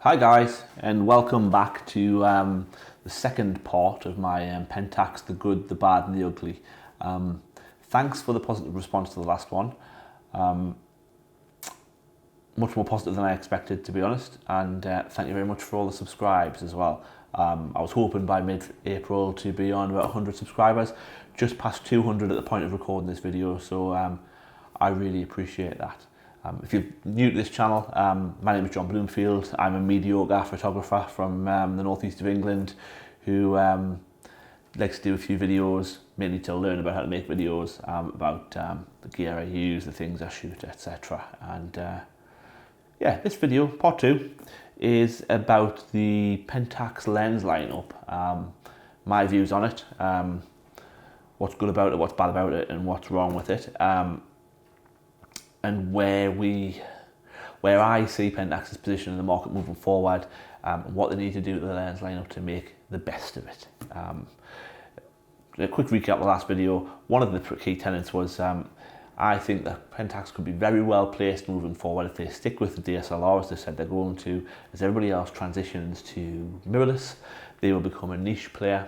Hi guys, and welcome back to the second part of my Pentax, the good, the bad and the ugly. Thanks for the positive response to the last one. Much more positive than I expected, to be honest, and thank you very much for all the subscribes as well. I was hoping by mid-April to be on about 100 subscribers, just past 200 at the point of recording this video, so I really appreciate that. If you're new to this channel, my name is John Bloomfield. I'm a mediocre photographer from the northeast of England who likes to do a few videos, mainly to learn about how to make videos, about the gear I use, the things I shoot, etc. And yeah, this video, part 2, is about the Pentax lens lineup, my views on it, what's good about it, what's bad about it, and what's wrong with it. And where I see Pentax's position in the market moving forward, what they need to do to the lens lineup to make the best of it. A quick recap of the last video. One of the key tenets was I think that Pentax could be very well placed moving forward if they stick with the DSLR as they said they're going to. As everybody else transitions to mirrorless, they will become a niche player,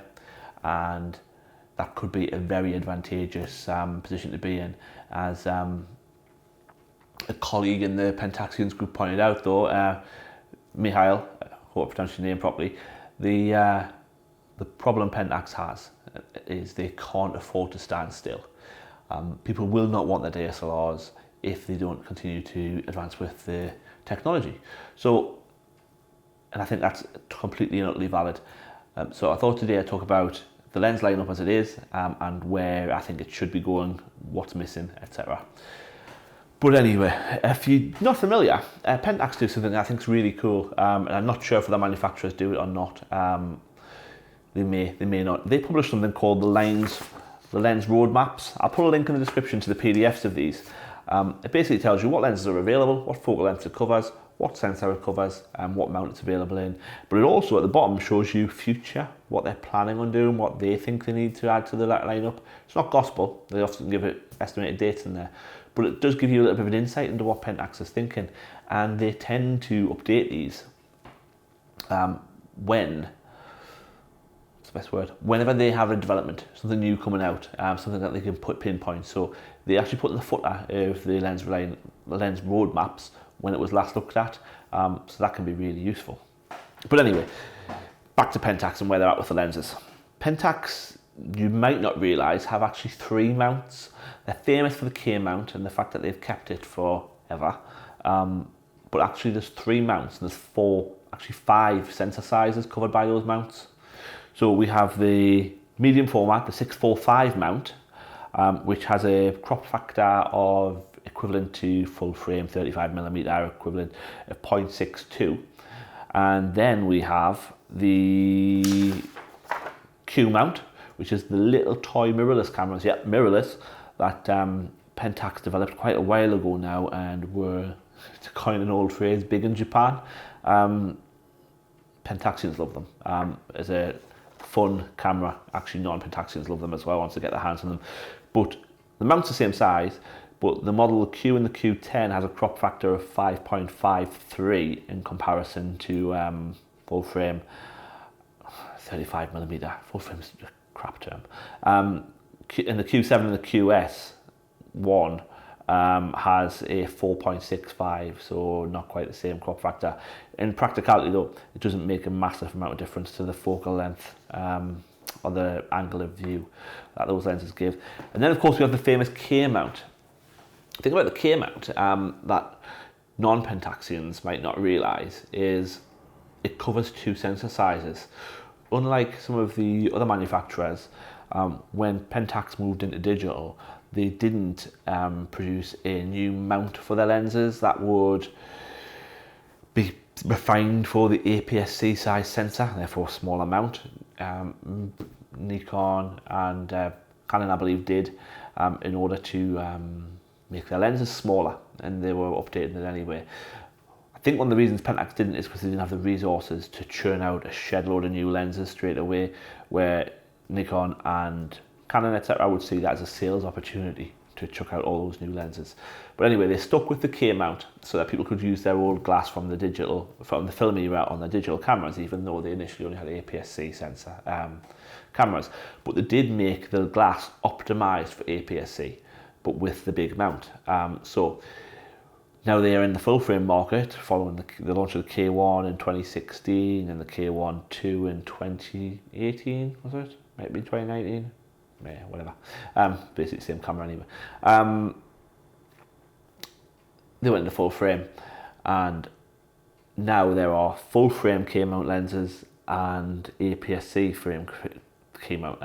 and that could be a very advantageous position to be in. As a colleague in the Pentaxians group pointed out, though, Mihail, I hope I pronounced your name properly, the problem Pentax has is they can't afford to stand still. People will not want their DSLRs if they don't continue to advance with the technology. So, and I think that's completely and utterly valid. So I thought today I'd talk about the lens lineup as it is, and where I think it should be going, what's missing, etc. But anyway, if you're not familiar, Pentax do something I think is really cool, and I'm not sure if the manufacturers do it or not. They may not. They publish something called the lens roadmaps. I'll put a link in the description to the PDFs of these. It basically tells you what lenses are available, what focal length it covers, what sensor it covers, and what mount it's available in. But it also at the bottom shows you future, what they're planning on doing, what they think they need to add to the lineup. It's not gospel. They often give it estimated dates in there. But it does give you a little bit of an insight into what Pentax is thinking, and they tend to update these whenever they have a development, something new coming out, something that they can pinpoint. So they actually put in the footer of the lens roadmaps when it was last looked at, so that can be really useful. But anyway, back to Pentax and where they're at with the lenses. Pentax, you might not realise, have actually 3 mounts. They're famous for the K mount and the fact that they've kept it forever. But actually there's 3 mounts and there's 5 sensor sizes covered by those mounts. So we have the medium format, the 645 mount, which has a crop factor of equivalent to full frame 35mm equivalent of 0.62. And then we have the Q mount, which is the little toy mirrorless cameras. Yep, mirrorless, that Pentax developed quite a while ago now and were, to coin an old phrase, big in Japan. Pentaxians love them as a fun camera. Actually, non-Pentaxians love them as well once they get their hands on them. But the mount's the same size, but the model Q and the Q10 has a crop factor of 5.53 in comparison to full frame 35mm. Full frame's a crap term. And the Q7 and the QS1 has a 4.65, so not quite the same crop factor. In practicality though, it doesn't make a massive amount of difference to the focal length or the angle of view that those lenses give. And then of course we have the famous K mount. The thing about the K mount that non-Pentaxians might not realise is it covers 2 sensor sizes. Unlike some of the other manufacturers, when Pentax moved into digital, they didn't produce a new mount for their lenses that would be refined for the APSC size sensor, therefore smaller mount. Nikon and Canon, I believe, did in order to make their lenses smaller, and they were updating it anyway. I think one of the reasons Pentax didn't is because they didn't have the resources to churn out a shed load of new lenses straight away, where Nikon and Canon, etc., would see that as a sales opportunity to chuck out all those new lenses. But anyway, they stuck with the K mount so that people could use their old glass from the film era on their digital cameras, even though they initially only had APS-C sensor cameras. But they did make the glass optimized for APS-C, but with the big mount. So now they are in the full frame market following the launch of the K1 in 2016 and the K1-2 in 2018, was it? Maybe 2019? Yeah, whatever. Basically same camera anyway. They went into full frame, and now there are full frame K-mount lenses and APS-C frame K-mount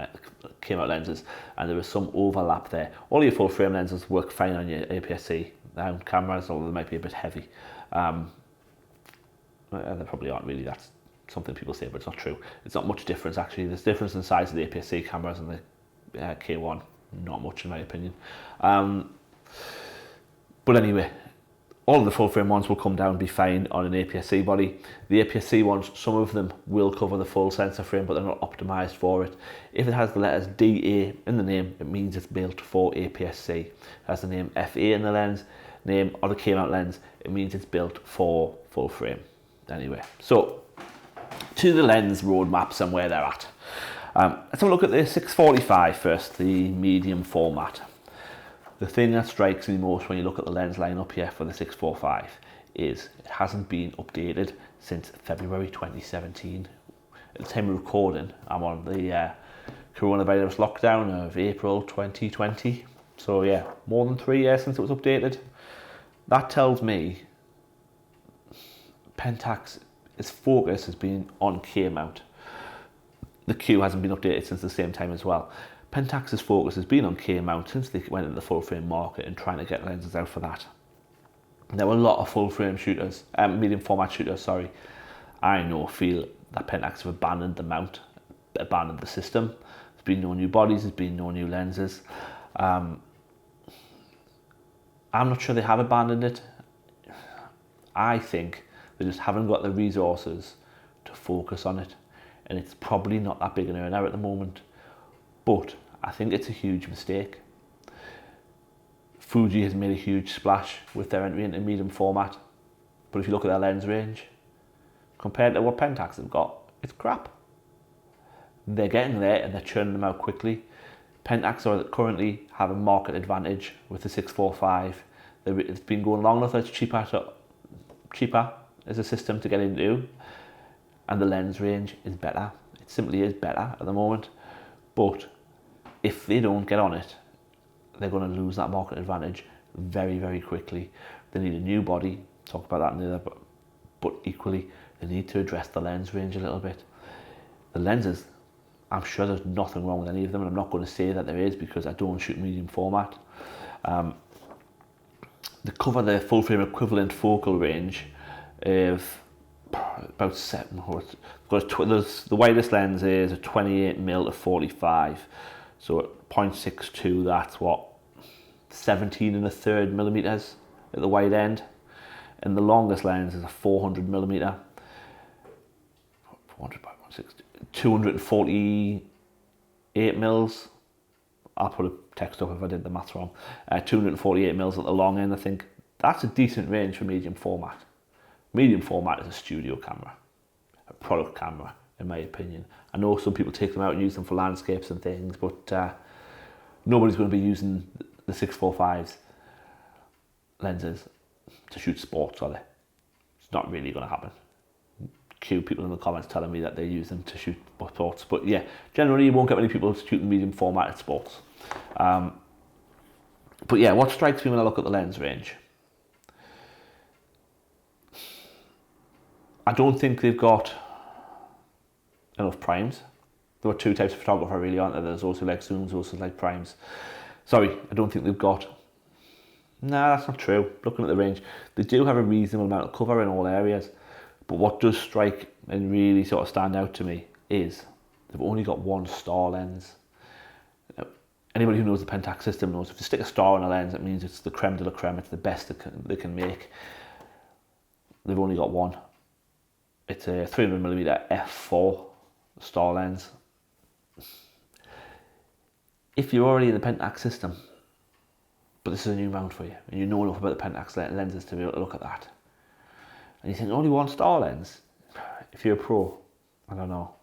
lenses, and there is some overlap there. All your full frame lenses work fine on your APS-C cameras, although they might be a bit heavy. They probably aren't really. That's something people say, but it's not true. It's not much difference actually. There's difference in the size of the APS-C cameras and the K1. Not much in my opinion. But anyway, all of the full frame ones will come down and be fine on an APS-C body. The APS-C ones, some of them will cover the full sensor frame, but they're not optimized for it. If it has the letters DA in the name, it means it's built for APS-C. It has the name FA in the lens name or the K-mount lens, it means it's built for full frame. Anyway, so to the lens roadmaps and where they're at. Let's have a look at the 645 first, the medium format. The thing that strikes me most when you look at the lens lineup here for the 645 is it hasn't been updated since February 2017. At the time of recording, I'm on the coronavirus lockdown of April 2020. So yeah, more than 3 years since it was updated. That tells me Pentax, its focus has been on K-mount. The Q hasn't been updated since the same time as well. Pentax's focus has been on K-mount since they went into the full frame market and trying to get lenses out for that. There were a lot of full frame shooters, medium format shooters, I know feel that Pentax have abandoned the mount, abandoned the system. There's been no new bodies, there's been no new lenses. I'm not sure they have abandoned it. I think they just haven't got the resources to focus on it, and it's probably not that big an earner at the moment, but I think it's a huge mistake. Fuji has made a huge splash with their entry into medium format, but if you look at their lens range compared to what Pentax have got, it's crap. They're getting there and they're churning them out quickly. Pentax are currently have a market advantage with the 645. It's been going long enough that it's cheaper as a system to get into, and the lens range is better. It simply is better at the moment. But if they don't get on it, they're going to lose that market advantage very, very quickly. They need a new body. Talk about that in the other, but equally, they need to address the lens range a little bit. The lenses, I'm sure there's nothing wrong with any of them, and I'm not going to say that there is because I don't shoot medium format. They cover the full frame equivalent focal range of about 7. The widest lens is a 28mm to 45, so at 0.62 that's what, 17 1/3 millimeters at the wide end, and the longest lens is a 400mm, 400 by 160, 248 mils. I'll put a text up if I did the maths wrong. 248 mils at the long end. I think that's a decent range for medium format. Medium format is a studio camera, a product camera, in my opinion. I know some people take them out and use them for landscapes and things, but nobody's going to be using the 645's lenses to shoot sports, are they? It's not really going to happen. Cue people in the comments telling me that they use them to shoot sports, but yeah, generally you won't get many people shooting medium format at sports. But yeah, what strikes me when I look at the lens range, I don't think they've got enough primes. There are two types of photographer really, aren't there? There's those who like zooms, those who like primes. Sorry, I don't think they've got... Nah, that's not true. Looking at the range, they do have a reasonable amount of cover in all areas, but what does strike and really sort of stand out to me is they've only got one star lens. Anybody who knows the Pentax system knows if you stick a star on a lens, it means it's the creme de la creme, it's the best they can make. They've only got one. It's a 300mm f4 star lens. If you're already in the Pentax system, but this is a new mount for you, and you know enough about the Pentax lenses to be able to look at that. And you think, only one star lens? If you're a pro, I don't know.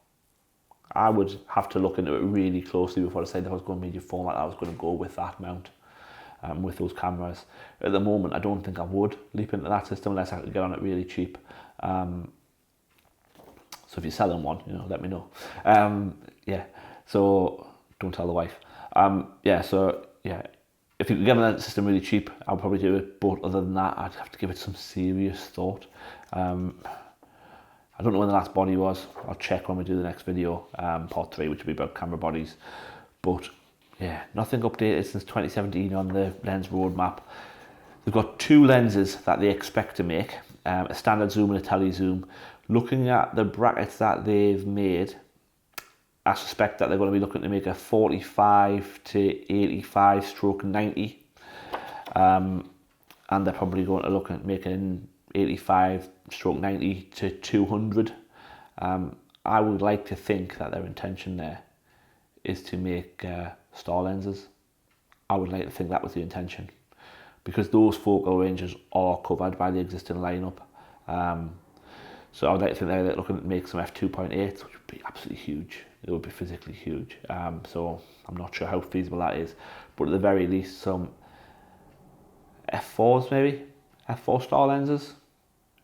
I would have to look into it really closely before I said that I was going medium format, I was going to go with that mount, with those cameras. At the moment, I don't think I would leap into that system unless I could get on it really cheap. So if you're selling one, you know, let me know. Yeah, so don't tell the wife. Yeah, so yeah, if you could get on that system really cheap, I'll probably do it. But other than that, I'd have to give it some serious thought. I don't know when the last body was. I'll check when we do the next video, part 3, which will be about camera bodies. But yeah, nothing updated since 2017 on the lens roadmap. They've got 2 lenses that they expect to make, a standard zoom and a tele zoom. Looking at the brackets that they've made, I suspect that they're going to be looking to make a 45 to 85 stroke 90. And they're probably going to look at making 85 stroke 90 to 200. I would like to think that their intention there is to make star lenses. I would like to think that was the intention, because those focal ranges are covered by the existing lineup. So I would like to think they're looking to make some f2.8s, which would be absolutely huge. It would be physically huge. So I'm not sure how feasible that is, but at the very least some f4s maybe, f4 star lenses.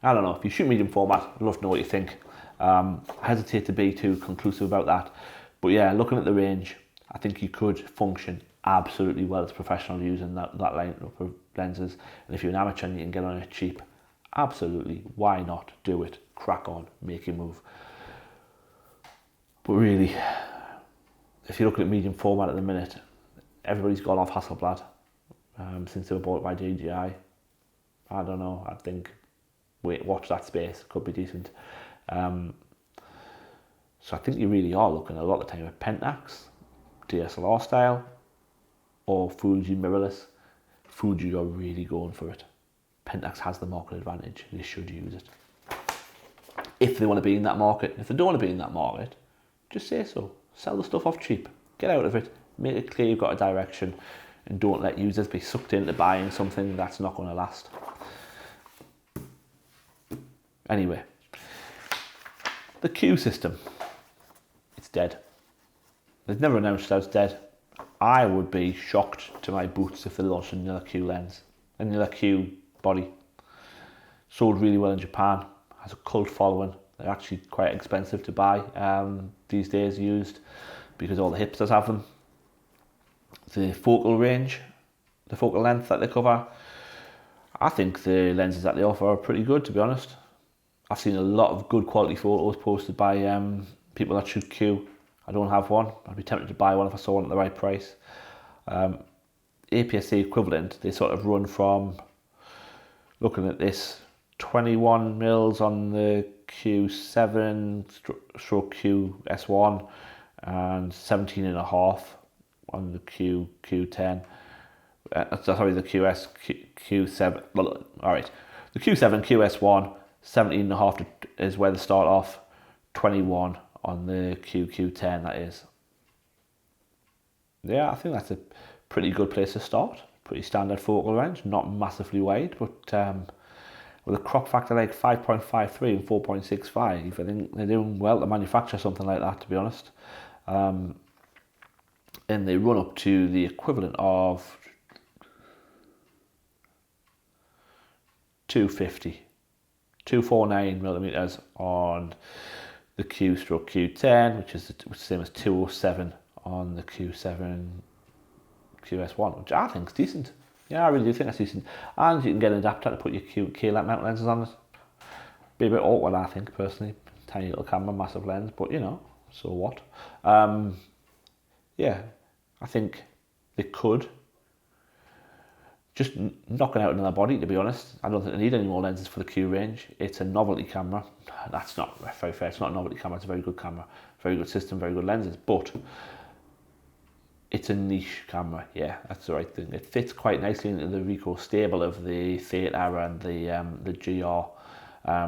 I don't know. If you shoot medium format, I'd love to know what you think. I hesitate to be too conclusive about that, but yeah, looking at the range, I think you could function absolutely well as a professional using that lineup of lenses. And if you're an amateur and you can get on it cheap, absolutely, why not do it? Crack on, make your move. But really, if you're looking at medium format at the minute, everybody's gone off Hasselblad since they were bought by DJI. I don't know, I think, watch that space, could be decent. So I think you really are looking a lot of the time at Pentax, DSLR style, or Fuji mirrorless. Fuji are really going for it. Pentax has the market advantage, they should use it. If they want to be in that market. If they don't want to be in that market, just say so. Sell the stuff off cheap, get out of it, make it clear you've got a direction, and don't let users be sucked into buying something that's not going to last. Anyway, the Q system, it's dead. They've never announced that it's dead. I would be shocked to my boots if they launched another Q lens, another Q body. Sold really well in Japan, has a cult following. They're actually quite expensive to buy these days used, because all the hipsters have them. The focal range, the focal length that they cover, I think the lenses that they offer are pretty good, to be honest. I've seen a lot of good quality photos posted by people that shoot Q. I don't have one. I'd be tempted to buy one if I saw one at the right price. APSC equivalent, they sort of run from, looking at this, 21 mils on the Q7 stroke QS1 and 17.5 on the Q10. Sorry, the Q7. Well, all right, the Q7 QS1, 17.5 is where they start off. 21 on the Q10. That is. Yeah, I think that's a pretty good place to start. Pretty standard focal range, not massively wide, but with a crop factor like 5.53 and 4.65, I think they're doing well to manufacture something like that, to be honest. And they run up to the equivalent of 249 millimeters on the Q stroke Q10, which is the same as 207 on the Q7 QS1, which I think is decent. Yeah, I really do think that's decent. And you can get an adapter to put your K-length mount lenses on it. Be a bit awkward, I think, personally. Tiny little camera, massive lens, but you know, so what? Yeah, I think they could. Just knocking out another body, to be honest. I don't think they need any more lenses for the Q range. It's a novelty camera. That's not very fair. It's not a novelty camera. It's a very good camera. Very good system, very good lenses. But it's a niche camera. Yeah, that's the right thing. It fits quite nicely into the Ricoh stable of the Theta and the GR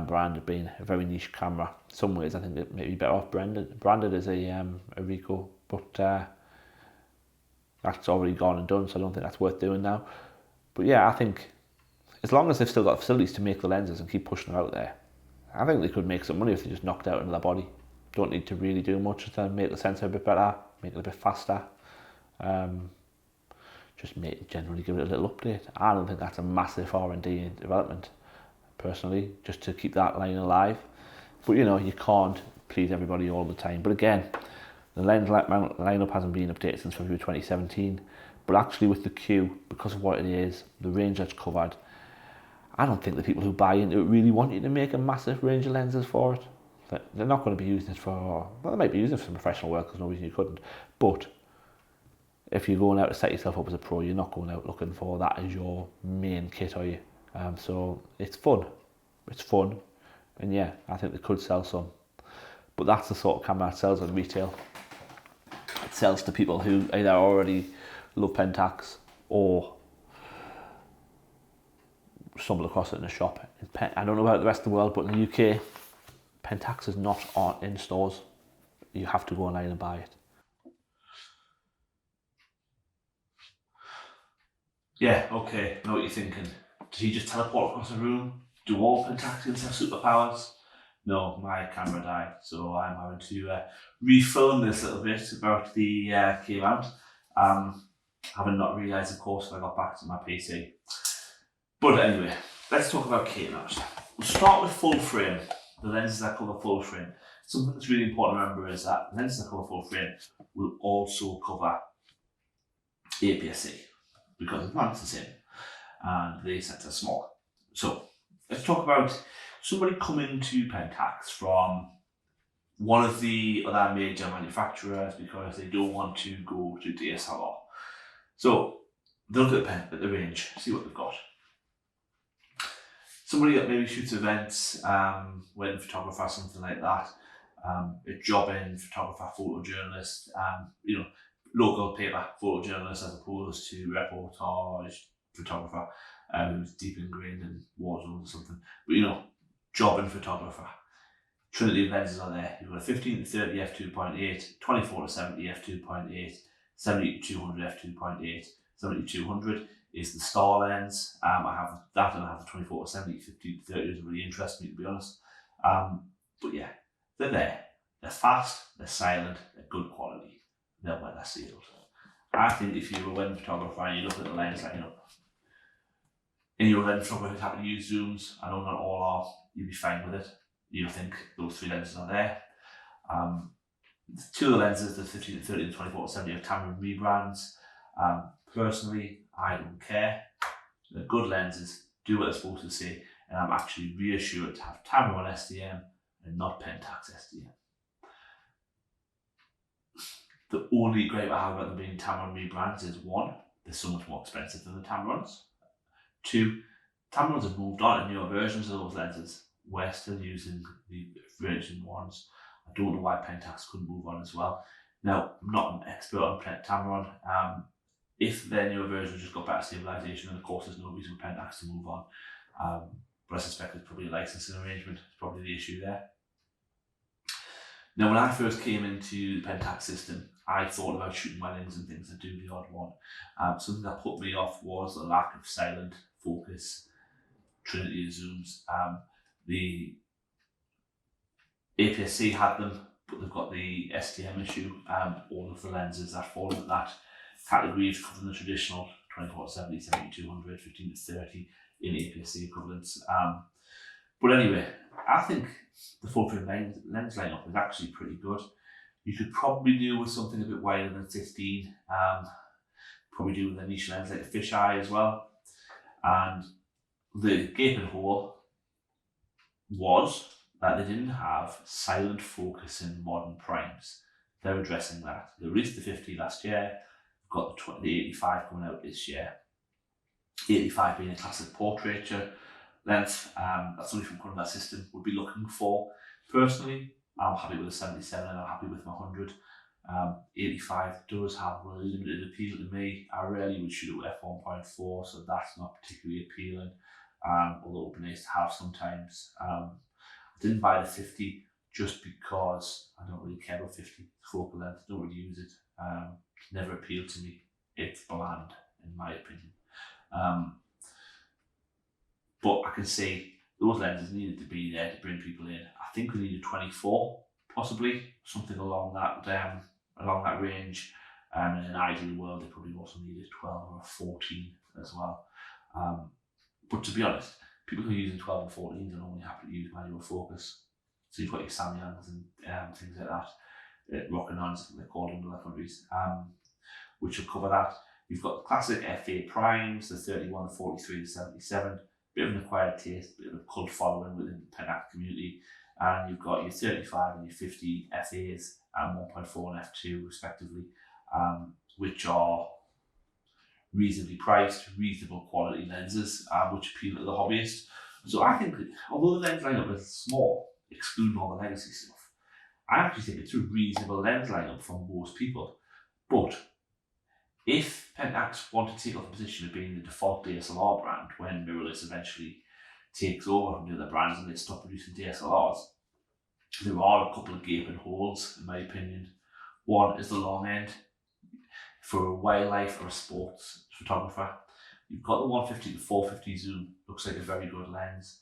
brand being a very niche camera. In some ways, I think it may be better off branded as a Ricoh. But that's already gone and done, so I don't think that's worth doing now. But yeah, I think as long as they've still got facilities to make the lenses and keep pushing them out there, I think they could make some money if they just knocked out another body. Don't need to really do much to make the sensor a bit better, make it a bit faster. Just generally give it a little update. I don't think that's a massive R&D development, personally, just to keep that line alive. But you know, you can't please everybody all the time. But again, the lens lineup hasn't been updated since February 2017. But actually with the Q, because of what it is, the range that's covered, I don't think the people who buy into it really want you to make a massive range of lenses for it. They're not going to be using it for, well, they might be using it for some professional work, because no reason you couldn't. But if you're going out to set yourself up as a pro, you're not going out looking for that as your main kit, are you? So it's fun. It's fun. And yeah, I think they could sell some. But that's the sort of camera that sells at retail. It sells to people who either already love Pentax or stumble across it in a shop. I don't know about the rest of the world, but in the UK, Pentax is not in stores. You have to go online and buy it. Yeah, okay, I know what you're thinking. Did he just teleport across the room? Do all Pentaxians have superpowers? No, my camera died, so I'm having to refilm this little bit about the K-mount. Having not realised, of course, when I got back to my PC. But anyway, let's talk about K-mount. We'll start with full frame, the lenses that cover full frame. Something that's really important to remember is that lenses that cover full frame will also cover APS-C, because the plant's the same and the sets are small. So let's talk about somebody coming to Pentax from one of the other major manufacturers because they don't want to go to DSLR. So they look at the range, see what they've got. Somebody that maybe shoots events, wedding photographer, something like that, a jobbing photographer, photojournalist, you know, local paper photojournalist as opposed to reportage photographer who's deep ingrained in war zones or something. But you know, jobbing photographer. Trinity of lenses are there. You've got a 15 to 30 f2.8, 24 to 70 f2.8, 70 to 200 f2.8, 70 to 200 is the star lens. I have that and I have the 24 to 70, 15 to 30 doesn't really interest me, to be honest. But yeah, they're there. They're fast, they're silent, they're good quality. They're weather sealed. I think if you were a wedding photographer and you look at the lens lineup, and you're a wedding photographer who's happy to use zooms, I know not all are, you'd be fine with it. You'll think those three lenses are there. Two of the lenses, the 15 to 30 and 24 to 70 are Tamron rebrands. Personally, I don't care. They're good lenses, do what they're supposed to say, and I'm actually reassured to have Tamron SDM and not Pentax SDM. The only gripe I have about them being Tamron rebrands is one, they're so much more expensive than the Tamrons. Two, Tamrons have moved on to newer versions of those lenses. We're still using the version ones. I don't know why Pentax couldn't move on as well. Now, I'm not an expert on Tamron. If their newer version just got better stabilisation, then of course there's no reason for Pentax to move on. But I suspect it's probably a licensing arrangement. It's probably the issue there. Now, when I first came into the Pentax system, I thought about shooting weddings and things and do the odd one. Something that put me off was the lack of silent focus, Trinity of zooms. The APS-C had them, but they've got the STM issue. All of the lenses that fall into that category is covering the traditional 24 to 70, 70 to 200, 15 to 30 in APS-C equivalents. But anyway, I think the full frame lens lineup is actually pretty good. You could probably do with something a bit wider than 15. Probably do with a niche lens like a fisheye as well. And the gaping hole was that they didn't have silent focus in modern primes. They're addressing that. They released the 50 last year, got the 85 coming out this year. 85 being a classic portraiture length. That's something from current system would be looking for. Personally, I'm happy with a 77 and I'm happy with my 100. 85 does have a limited appeal to me. I rarely would shoot it with f1.4, so that's not particularly appealing. Although it would be nice to have sometimes. I didn't buy the 50 just because I don't really care about 50 focal length. I don't really use it. It's never appealed to me. It's bland, in my opinion. but I can see those lenses needed to be there to bring people in. I think we needed 24, possibly something along that range. In an ideal world, they probably also needed 12 or 14 as well. But to be honest, people who are using 12 and 14s are normally happy to use manual focus. So you've got your Samyangs and things like that, Rock-and-Ons, they're called in the Untitled, which will cover that. You've got the classic FA primes, the 31, the 43, the 77, bit of an acquired taste, bit of a cult following within the Pentax community. And you've got your 35 and your 50 FAs and 1.4 and F2 respectively, which are reasonably priced, reasonable quality lenses, which appeal to the hobbyist. So I think, although the lens lineup is small, excluding all the legacy stuff, I actually think it's a reasonable lens lineup for most people. But if Pentax want to take up the position of being the default DSLR brand when mirrorless eventually takes over from the other brands and they stop producing DSLRs, there are a couple of gaping holes, in my opinion. One is the long end. For a wildlife or a sports photographer, you've got the 150 to 450 zoom, looks like a very good lens.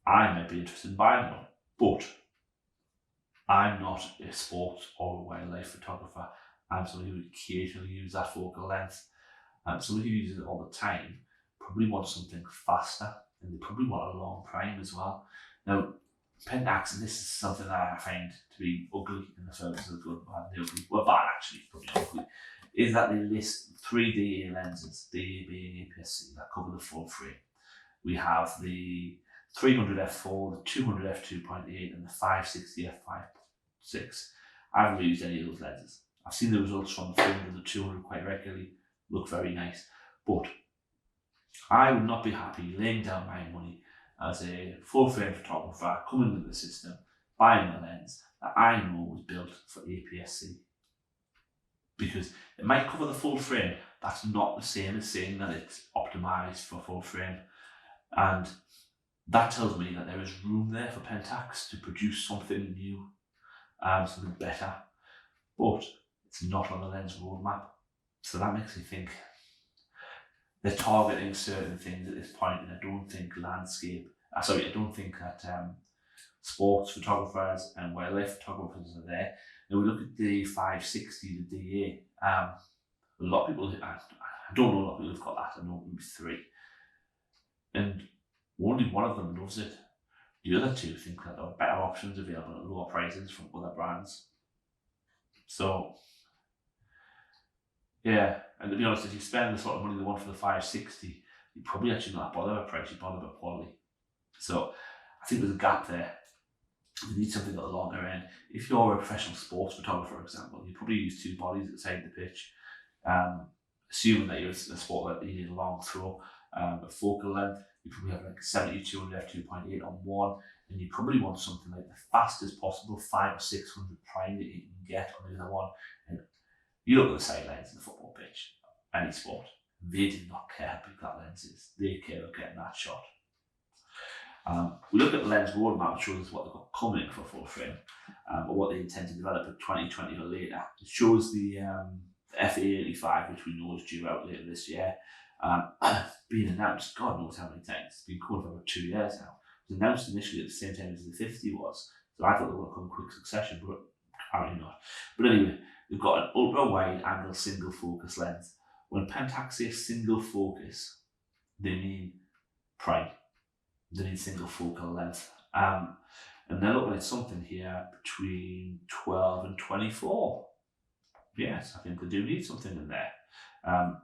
I might be interested in buying one, but I'm not a sports or a wildlife photographer. I'm somebody who occasionally uses that focal length. Somebody who uses it all the time probably wants something faster, and they probably want a long prime as well. Now, Pentax, and this is something that I find to be ugly in the service of good, bad, and ugly. Well, bad actually, probably ugly, is that they list 3 DA lenses, DA being APSC, that cover the full frame. We have the 300 f4, the 200 f2.8, and the 560 f5.6. I haven't used any of those lenses. I've seen the results from the 300 and the 200 quite regularly, look very nice, but I would not be happy laying down my money as a full frame photographer coming into the system, buying a lens that I know was built for APS-C. Because it might cover the full frame, that's not the same as saying that it's optimized for full frame. And that tells me that there is room there for Pentax to produce something new, something better. But it's not on the lens roadmap. So that makes me think they're targeting certain things at this point, and I don't think I don't think that sports photographers and wildlife photographers are there. Now we look at the 560, the DA. A lot of people, I don't know a lot of people who've got that, I know maybe 3. And only one of them loves it. The other 2 think that there are better options available at lower prices from other brands. So, yeah, and to be honest, if you spend the sort of money they want for the 560, you probably actually not bother about price, you bother about quality. So, I think there's a gap there. You need something at the longer end. If you're a professional sports photographer, for example, you probably use 2 bodies at the side of the pitch. Assuming that you're a sport that you need a long throw, a focal length, you probably have like 72 and f2.8 on one, and you probably want something like the fastest possible 500 or 600 prime that you can get on the other one. And you look at the sidelines in the football pitch, any sport, they do not care how big that lens is. They care about getting that shot. We look at the lens roadmap, which shows us what they've got coming for full frame, or what they intend to develop in 2020 or later. It shows the FA85, which we know is due out later this year, being announced, God knows how many times. It's been coming for about 2 years now. It was announced initially at the same time as the 50 was, so I thought they were going to come in quick succession, but apparently not. But anyway, we've got an ultra-wide angle single focus lens. When Pentax say single focus, they mean prime. They need single focal length. And they're looking at something here between 12 and 24. Yes, I think they do need something in there. Now,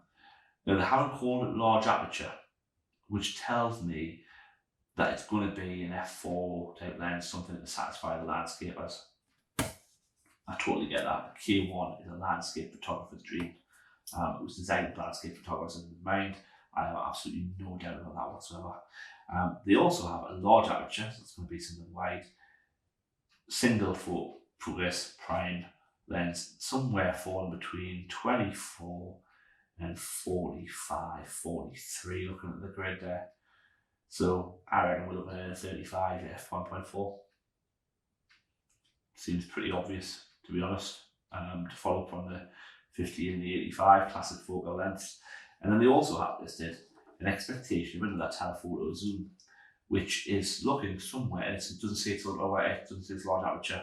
they haven't called it large aperture, which tells me that it's going to be an f4 type lens, something to satisfy the landscapers. I totally get that. The K1 is a landscape photographer's dream. It was designed with landscape photographers in mind. I have absolutely no doubt about that whatsoever. They also have a large aperture, so it's going to be something wide, single focus prime lens, somewhere falling between 24 and 45, 43, looking at the grid there. So I reckon we're looking at a 35 f1.4. Seems pretty obvious, to be honest, to follow from the 50 and the 85 classic focal lengths. And then they also have listed an expectation of that telephoto zoom, which is looking somewhere, it doesn't say it's ultra wide, it doesn't say it's large aperture,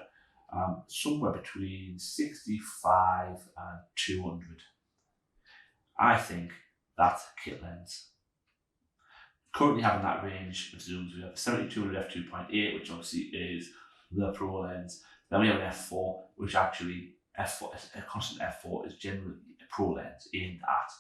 somewhere between 65 and 200. I think that's a kit lens. Currently having that range of zooms, we have a 7200 f2.8, which obviously is the pro lens. Then we have an f4, which actually f4, a constant f4 is generally a pro lens aimed at.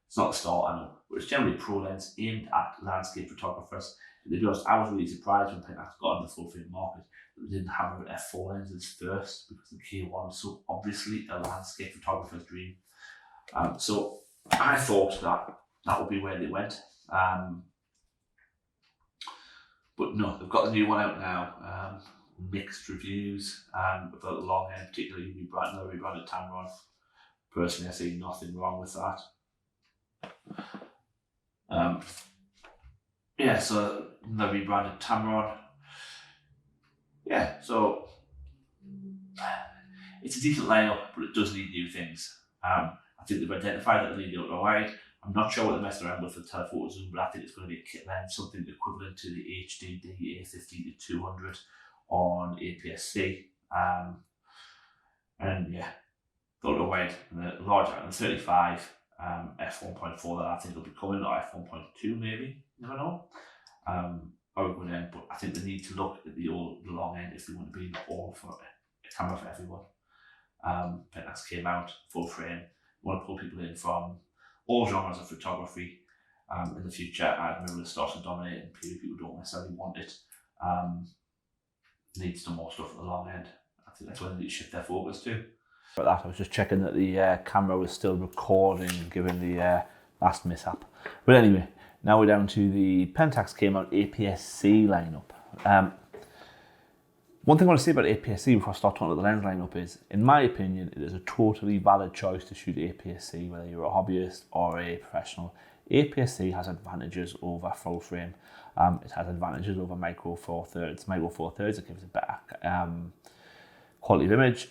It's not the start, I know, but it's generally a pro lens aimed at landscape photographers. And to be honest, I was really surprised when Pentax got on the full frame market that they didn't have f4 lenses first, because the K1 was so obviously a landscape photographer's dream. So I thought that would be where they went. But no, they've got the new one out now. Mixed reviews about the long end, particularly rebranded Tamron. Personally, I see nothing wrong with that. Yeah, so the rebranded Tamron. Yeah, so it's a decent lineup, but it does need new things. I think they've identified that they need the ultra wide. I'm not sure what they're messing around with for the telephoto zoom, but I think it's going to be a kit lens, something equivalent to the HDD A50-200 on APSC. And yeah, the ultra wide and the larger and the 35 f1.4 that I think will be coming, or f1.2 maybe, never know. Or a good end, but I think they need to look at the long end if they want to be all for a camera for everyone. Pentax came out full frame. Want to pull people in from all genres of photography in the future. I remember it starts to dominate and people don't necessarily want it. Needs some more stuff at the long end. I think that's where they need to shift their focus to. But that, I was just checking that the camera was still recording given the last mishap. But anyway, now we're down to the Pentax came out APS-C lineup. One thing I want to say about APS-C before I start talking about the lens lineup is, in my opinion, it is a totally valid choice to shoot APS-C, whether you're a hobbyist or a professional. APS-C has advantages over full frame. It has advantages over micro four thirds. Micro four thirds, it gives a better quality of image.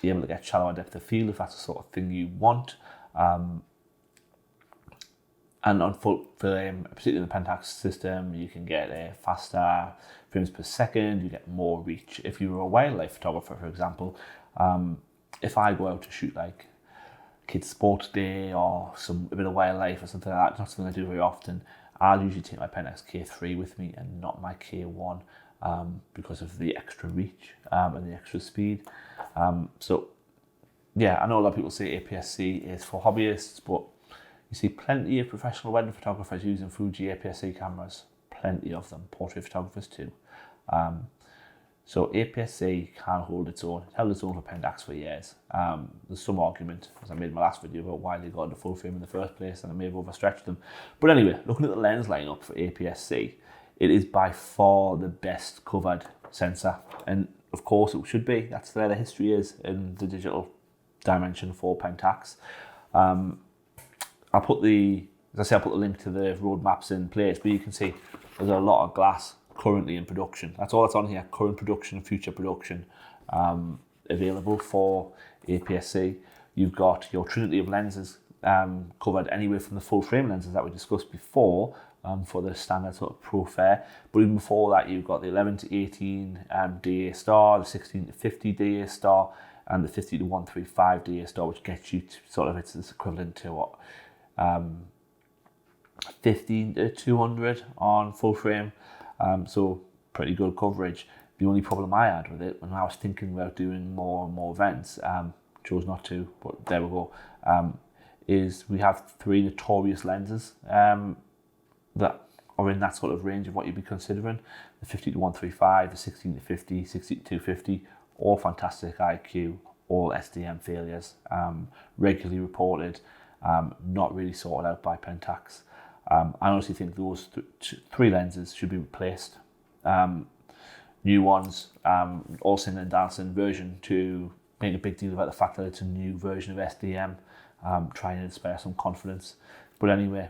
You're able to get shallower depth of field if that's the sort of thing you want. And on full frame, particularly in the Pentax system, you can get a faster frames per second, you get more reach. If you're a wildlife photographer, for example, if I go out to shoot like kids' sports day or a bit of wildlife or something like that, not something I do very often, I'll usually take my Pentax K3 with me and not my K1 because of the extra reach and the extra speed. So yeah, I know a lot of people say APS-C is for hobbyists, but you see plenty of professional wedding photographers using Fuji APS-C cameras, plenty of them, portrait photographers too. So APS-C can hold its own. It held its own for Pentax for years. There's some argument, as I made in my last video, about why they got into full frame in the first place, and I may have overstretched them. But anyway, looking at the lens lineup for APS-C, it is by far the best covered sensor, and of course it should be. That's where the history is in the digital dimension for Pentax. I'll put the link to the roadmaps in place, but you can see there's a lot of glass currently in production. That's all that's on here, current production, future production, available for APS-C. You've got your trinity of lenses covered anywhere from the full frame lenses that we discussed before for the standard sort of pro fare. But even before that, you've got the 11 to 18 DA star, the 16 to 50 DA star, and the 50 to 135 DA star, which gets you to sort of, it's equivalent to what, 15 to 200 on full frame. So pretty good coverage. The only problem I had with it when I was thinking about doing more and more events, chose not to, but there we go, is we have three notorious lenses that are in that sort of range of what you'd be considering. The 50 to 135, the 16 to 50, 60 to 250, all fantastic IQ, all SDM failures, regularly reported, not really sorted out by Pentax. I honestly think those three lenses should be replaced. New ones, all singing and dancing version to make a big deal about the fact that it's a new version of SDM, trying to inspire some confidence. But anyway,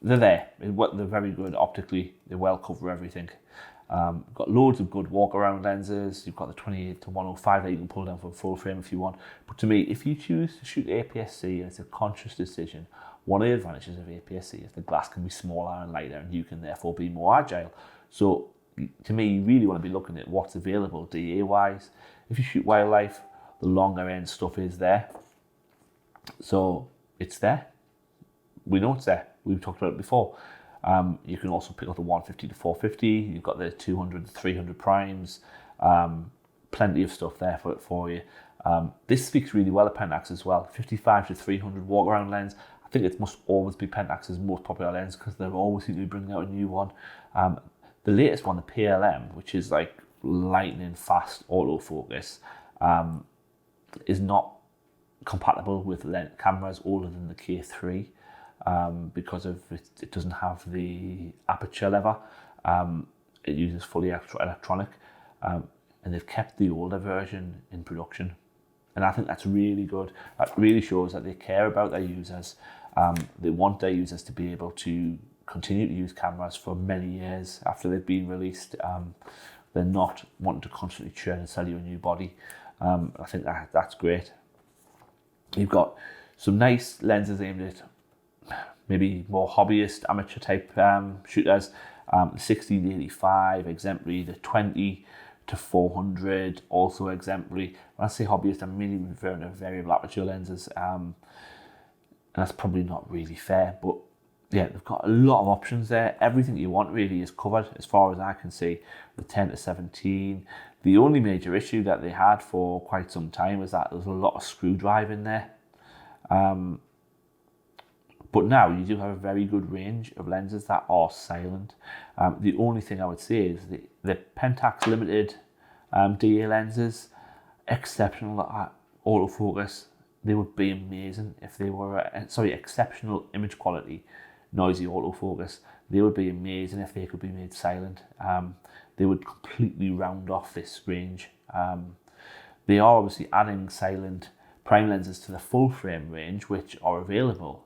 they're there. They're very good optically. They well cover everything. Got loads of good walk around lenses. You've got the 28 to 105 that you can pull down for full frame if you want. But to me, if you choose to shoot APS-C and it's a conscious decision, One of the advantages of APS-C is the glass can be smaller and lighter, and you can therefore be more agile. So to me, you really want to be looking at what's available DA-wise. If you shoot wildlife, the longer end stuff is there. So it's there. We know it's there. We've talked about it before. You can also pick up the 150 to 450. You've got the 200 to 300 primes. Plenty of stuff there for you. This speaks really well of Pentax as well. 55 to 300 walk around lens. I think it must always be Pentax's most popular lens because they're always seem to be bringing out a new one. The latest one, the PLM, which is like lightning fast autofocus, is not compatible with cameras older than the K3 because of it doesn't have the aperture lever. It uses fully electronic, and they've kept the older version in production. And I think that's really good. That really shows that they care about their users. They want their users to be able to continue to use cameras for many years after they've been released. They're not wanting to constantly churn and sell you a new body. I think that's great. You've got some nice lenses aimed at maybe more hobbyist, amateur type shooters. The 16-85 exemplary, the 20 to 400 also exemplary. When I say hobbyist, I'm mainly referring to variable aperture lenses, and that's probably not really fair, but yeah, they've got a lot of options there. Everything you want really is covered as far as I can see. The 10 to 17. The only major issue that they had for quite some time was that there was a lot of screw drive in there. But now you do have a very good range of lenses that are silent. The only thing I would say is the Pentax limited DA lenses, exceptional at autofocus. They would be amazing if they were, exceptional image quality, noisy autofocus. They would be amazing if they could be made silent. They would completely round off this range. They are obviously adding silent prime lenses to the full frame range, which are available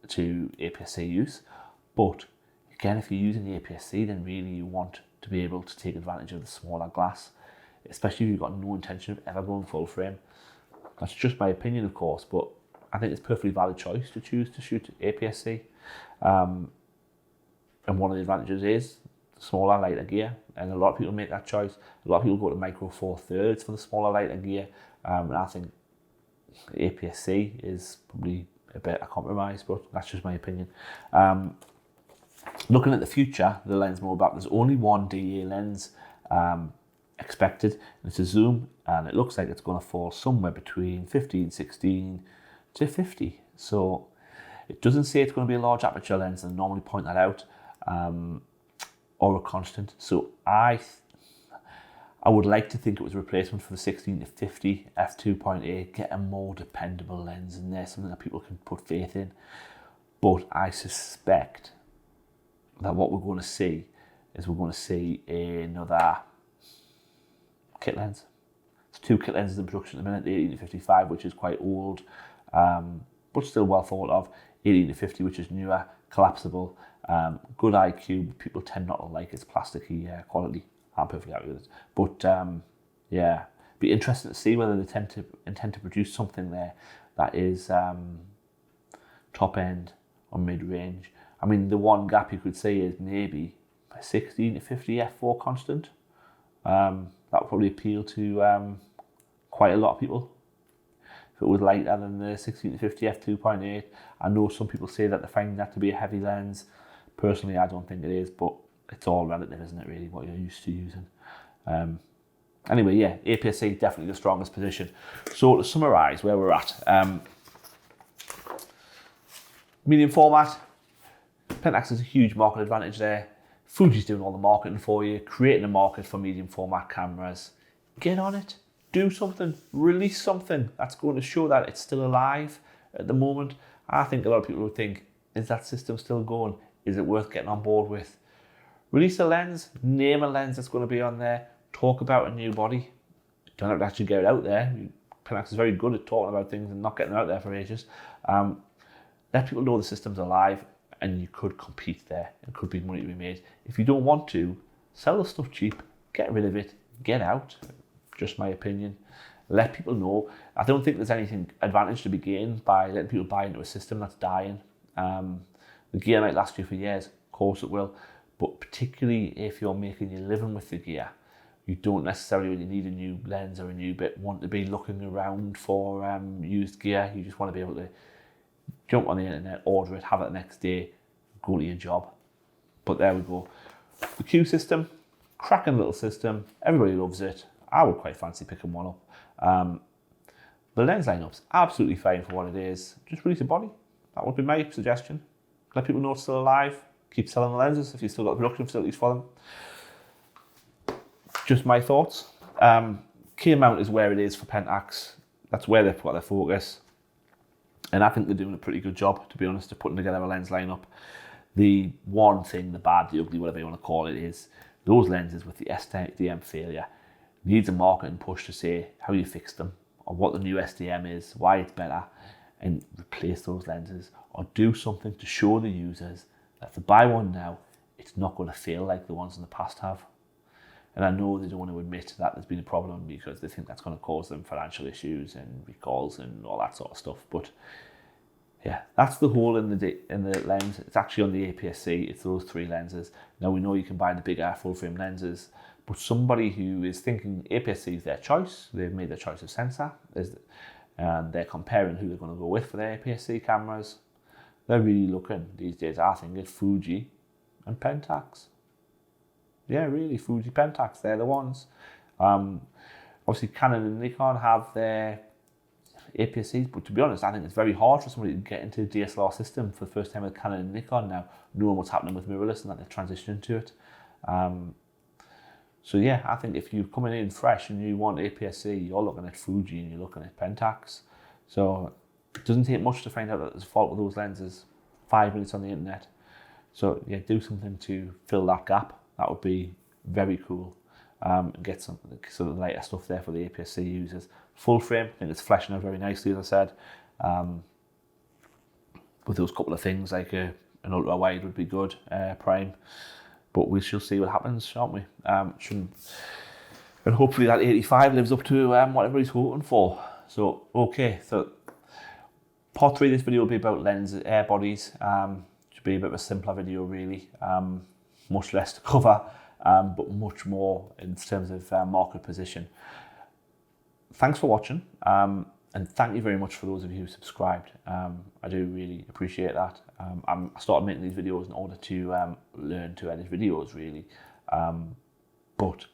to APS-C use. But again, if you're using the APS-C, then really you want to be able to take advantage of the smaller glass, especially if you've got no intention of ever going full frame. That's just my opinion, of course, but I think it's a perfectly valid choice to choose to shoot APS-C. And one of the advantages is smaller, lighter gear, and a lot of people make that choice. A lot of people go to micro 4/3 for the smaller, lighter gear, and I think APS-C is probably a better compromise, but that's just my opinion. Looking at the future, the lens roadmap, there's only one DA lens expected, and it's a zoom, and it looks like it's going to fall somewhere between 15-16 to 50. So it doesn't say it's going to be a large aperture lens, and normally point that out, or a constant. So I would like to think it was a replacement for the 16 to 50 f2.8, get a more dependable lens in there, something that people can put faith in. But I suspect that what we're going to see is we're going to see another kit lens. There's two kit lenses in production at the minute, the 18 to 55, which is quite old, but still well thought of, 18 to 50, which is newer, collapsible, good IQ. People tend not to like its plasticky quality. I'm perfectly happy with it. But yeah, be interesting to see whether they intend to produce something there that is top end or mid range. I mean, the one gap you could say is maybe a 16 to 50 f4 constant. That would probably appeal to quite a lot of people. If it was lighter than the 16 to 50 f2.8, I know some people say that they're finding that to be a heavy lens. Personally, I don't think it is, but it's all relative, isn't it, really, what you're used to using. Anyway, yeah, APS-C definitely the strongest position. So to summarise where we're at, medium format, Pentax has a huge market advantage there. Fuji's doing all the marketing for you, creating a market for medium format cameras. Get on it, do something, release something that's going to show that it's still alive at the moment. I think a lot of people would think, is that system still going? Is it worth getting on board with? Release a lens, name a lens that's going to be on there, talk about a new body. Don't have to actually get it out there. Pentax is very good at talking about things and not getting it out there for ages. Let people know the system's alive and you could compete there. It could be money to be made. If you don't want to, sell the stuff cheap, get rid of it, get out. Just my opinion. Let people know. I don't think there's anything advantage to be gained by letting people buy into a system that's dying. The gear might last you for years, of course it will, but particularly if you're making your living with the gear, you don't necessarily, when you need a new lens or a new bit, want to be looking around for used gear. You just want to be able to jump on the internet, order it, have it the next day, go to your job. But there we go. The Q system, cracking little system. Everybody loves it. I would quite fancy picking one up. The lens lineup's absolutely fine for what it is. Just release a body. That would be my suggestion. Let people know it's still alive. Keep selling the lenses if you've still got production facilities for them. Just my thoughts. Key mount is where it is for Pentax. That's where they've got their focus. And I think they're doing a pretty good job, to be honest, of putting together a lens lineup. The one thing, the bad, the ugly, whatever you want to call it, is those lenses with the SDM failure needs a marketing push to say how you fix them, or what the new SDM is, why it's better, and replace those lenses, or do something to show the users that if they buy one now, it's not going to fail like the ones in the past have. And I know they don't want to admit that there's been a problem because they think that's going to cause them financial issues and recalls and all that sort of stuff. But yeah, that's the hole in the lens. It's actually on the APS-C. It's those 3 lenses. Now we know you can buy the bigger full frame lenses, but somebody who is thinking APS-C is their choice, they've made their choice of sensor, and they're comparing who they're going to go with for their APS-C cameras. They're really looking these days, I think, at Fuji and Pentax. Yeah, really, Fuji, Pentax, they're the ones. Obviously, Canon and Nikon have their APS-Cs, but to be honest, I think it's very hard for somebody to get into the DSLR system for the first time with Canon and Nikon now, knowing what's happening with mirrorless and that they're transitioning to it. So yeah, I think if you're coming in fresh and you want APS-C, you're looking at Fuji and you're looking at Pentax. So it doesn't take much to find out that there's a fault with those lenses. 5 minutes on the internet. So yeah, do something to fill that gap. That would be very cool. And get some sort of lighter stuff there for the APS-C users. Full frame, I think it's fleshing out very nicely, as I said. With those couple of things like an ultra wide would be good, prime. But we shall see what happens, shan't we? And hopefully that 85 lives up to whatever he's hoping for. So okay, so part 3 of this video will be about lens air bodies. Should be a bit of a simpler video really. Much less to cover, but much more in terms of market position. Thanks for watching, and thank you very much for those of you who subscribed. I do really appreciate that. I started making these videos in order to learn to edit videos, really. But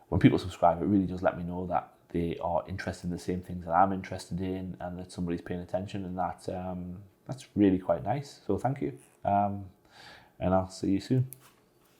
when people subscribe, it really does let me know that they are interested in the same things that I'm interested in, and that somebody's paying attention, and that's really quite nice. So thank you, and I'll see you soon.